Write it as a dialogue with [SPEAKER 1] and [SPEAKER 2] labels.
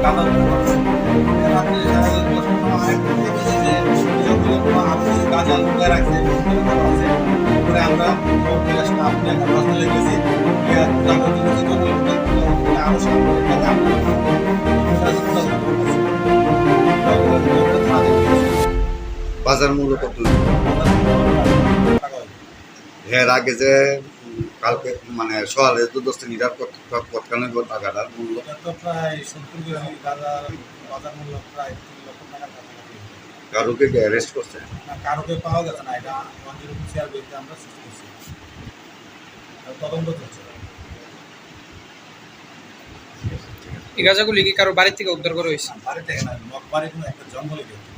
[SPEAKER 1] গাঁদা রাত্রে 10টা আরেকটা দেখেছি যে আপনি গাঁজা লুকায় রাখছে করে আমরা আপনি একটা প্রশ্ন লিখেছি আরো
[SPEAKER 2] বাজার মূল্য কত? এর আগে যে কালকে মানে সকালে তো 10 লিটার কতখানি টাকাটার মূল্য?
[SPEAKER 1] তো প্রায় 70 কেজি গাঁজার বাজার মূল্য প্রায় 3 লক্ষ টাকার কাছাকাছি।
[SPEAKER 2] কারোকে অ্যারেস্ট করছে?
[SPEAKER 1] না, কারোকে পাওয়া গেছে না, এটা 106 বিরুদ্ধে আমরা সৃষ্টি করছি, তদন্ত চলছে।
[SPEAKER 3] এই গাঁজাগুলি কি কারো বাড়ি থেকে উদ্ধার করা হয়েছে?
[SPEAKER 1] বাড়ি থেকে না, বাড়ি কোনো একটা জঙ্গলে গেছে।